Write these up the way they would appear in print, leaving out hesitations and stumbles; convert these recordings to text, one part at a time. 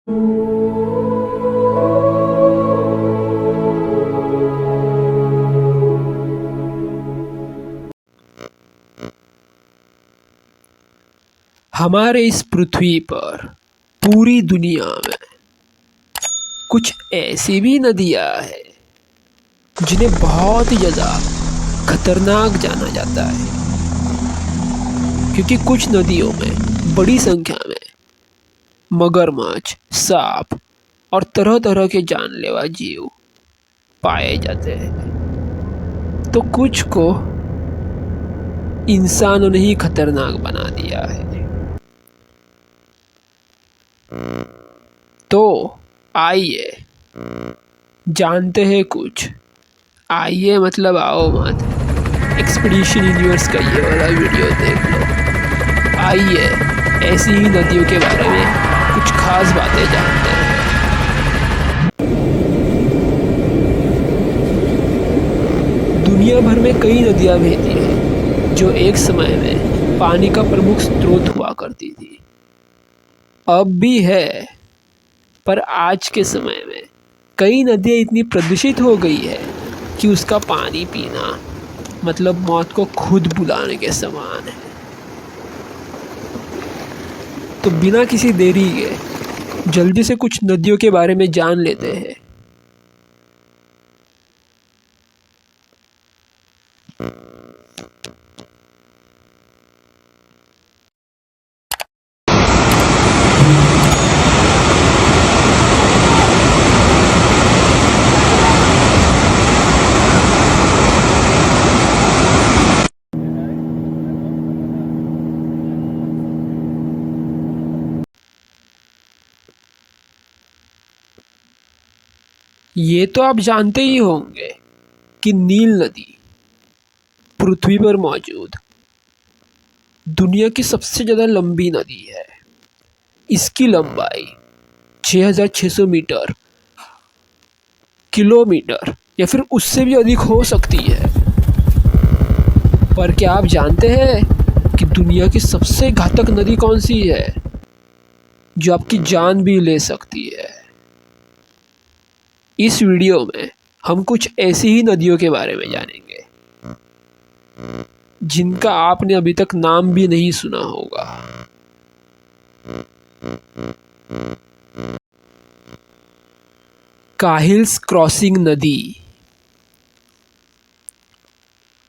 हमारे इस पृथ्वी पर पूरी दुनिया में कुछ ऐसी भी नदियाँ हैं जिन्हें बहुत ही ज़्यादा खतरनाक जाना जाता है, क्योंकि कुछ नदियों में बड़ी संख्या में मगरमच्छ, सांप और तरह तरह के जानलेवा जीव पाए जाते हैं। तो कुछ को इंसानों ने ही खतरनाक बना दिया है। तो आइए जानते हैं कुछ। आइए मतलब आओ मत, एक्सपीडिशन यूनिवर्स का ये वाला वीडियो देख लो। आइए ऐसी ही नदियों के बारे में कुछ खास बातें जानते हैं। दुनिया भर में कई नदियाँ बहती हैं जो एक समय में पानी का प्रमुख स्रोत हुआ करती थी। अब भी है, पर आज के समय में कई नदियाँ इतनी प्रदूषित हो गई है कि उसका पानी पीना मतलब मौत को खुद बुलाने के समान है। तो बिना किसी देरी के जल्दी से कुछ नदियों के बारे में जान लेते हैं। ये तो आप जानते ही होंगे कि नील नदी पृथ्वी पर मौजूद दुनिया की सबसे ज़्यादा लंबी नदी है। इसकी लंबाई 6,600 मीटर, किलोमीटर या फिर उससे भी अधिक हो सकती है। पर क्या आप जानते हैं कि दुनिया की सबसे घातक नदी कौन सी है, जो आपकी जान भी ले सकती है? इस वीडियो में हम कुछ ऐसी ही नदियों के बारे में जानेंगे जिनका आपने अभी तक नाम भी नहीं सुना होगा। काहिल्स क्रॉसिंग नदी।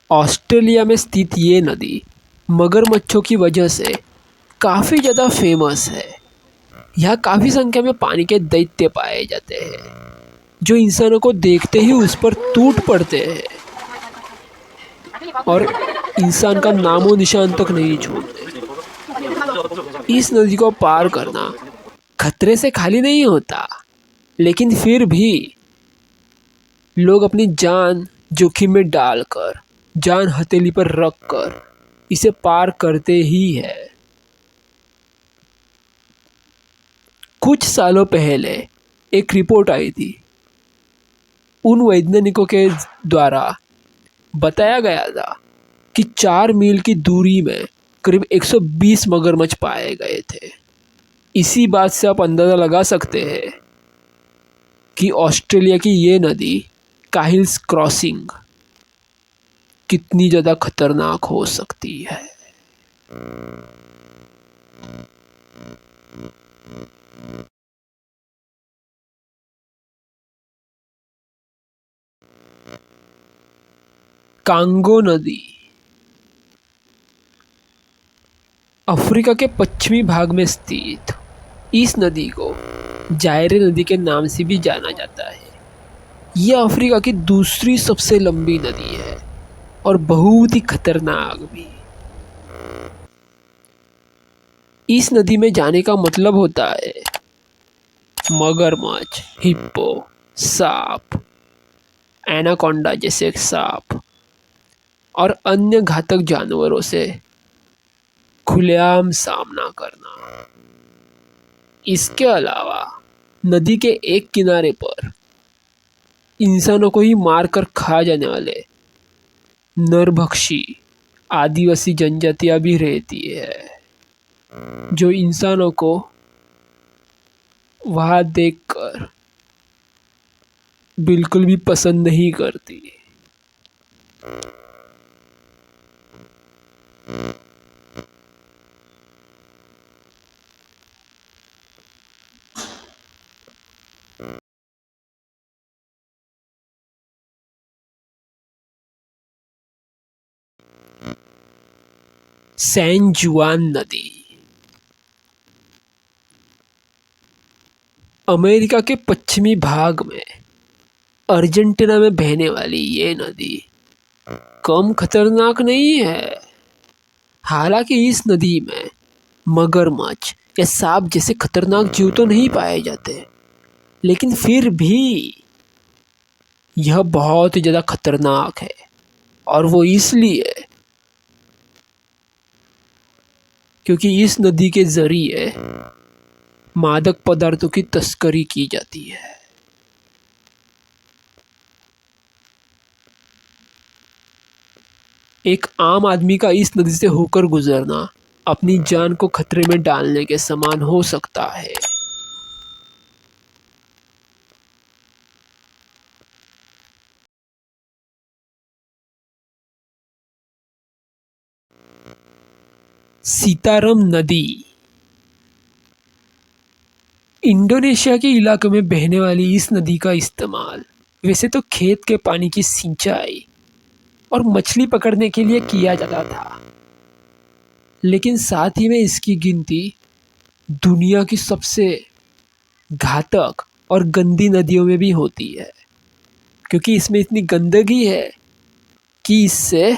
ऑस्ट्रेलिया में स्थित ये नदी मगरमच्छों की वजह से काफ़ी ज़्यादा फेमस है। यहाँ काफ़ी संख्या में पानी के दैत्य पाए जाते हैं जो इंसानों को देखते ही उस पर टूट पड़ते हैं और इंसान का नामो निशान तक नहीं छोड़ते। इस नदी को पार करना खतरे से खाली नहीं होता, लेकिन फिर भी लोग अपनी जान जोखिम में डालकर, जान हथेली पर रखकर इसे पार करते ही है। कुछ सालों पहले एक रिपोर्ट आई थी। उन वैज्ञानिकों के द्वारा बताया गया था कि 4 मील की दूरी में करीब 120 मगरमच्छ पाए गए थे। इसी बात से आप अंदाज़ा लगा सकते हैं कि ऑस्ट्रेलिया की ये नदी काहिल्स क्रॉसिंग कितनी ज़्यादा खतरनाक हो सकती है। कांगो नदी अफ्रीका के पश्चिमी भाग में स्थित इस नदी को जायरे नदी के नाम से भी जाना जाता है। यह अफ्रीका की दूसरी सबसे लंबी नदी है और बहुत ही खतरनाक भी। इस नदी में जाने का मतलब होता है मगरमच्छ, हिप्पो, सांप, एनाकोंडा जैसे सांप और अन्य घातक जानवरों से खुलेआम सामना करना। इसके अलावा नदी के एक किनारे पर इंसानों को ही मारकर खा जाने वाले नरभक्षी आदिवासी जनजातियां भी रहती है, जो इंसानों को वहाँ देखकर बिल्कुल भी पसंद नहीं करती। सैन जुआन नदी। अमेरिका के पश्चिमी भाग में अर्जेंटीना में बहने वाली ये नदी कम खतरनाक नहीं है। हालांकि इस नदी में मगरमच्छ या सांप जैसे खतरनाक जीव तो नहीं पाए जाते, लेकिन फिर भी यह बहुत ही ज़्यादा खतरनाक है। और वो इसलिए क्योंकि इस नदी के जरिए मादक पदार्थों की तस्करी की जाती है। एक आम आदमी का इस नदी से होकर गुजरना अपनी जान को खतरे में डालने के समान हो सकता है। सीताराम नदी। इंडोनेशिया के इलाके में बहने वाली इस नदी का इस्तेमाल वैसे तो खेत के पानी की सिंचाई और मछली पकड़ने के लिए किया जाता था, लेकिन साथ ही में इसकी गिनती दुनिया की सबसे घातक और गंदी नदियों में भी होती है, क्योंकि इसमें इतनी गंदगी है कि इससे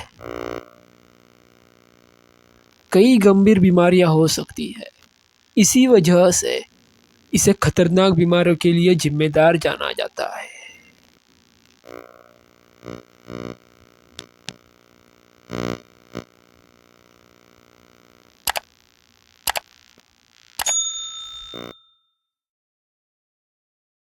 कई गंभीर बीमारियां हो सकती है। इसी वजह से इसे खतरनाक बीमारियों के लिए जिम्मेदार जाना जाता है।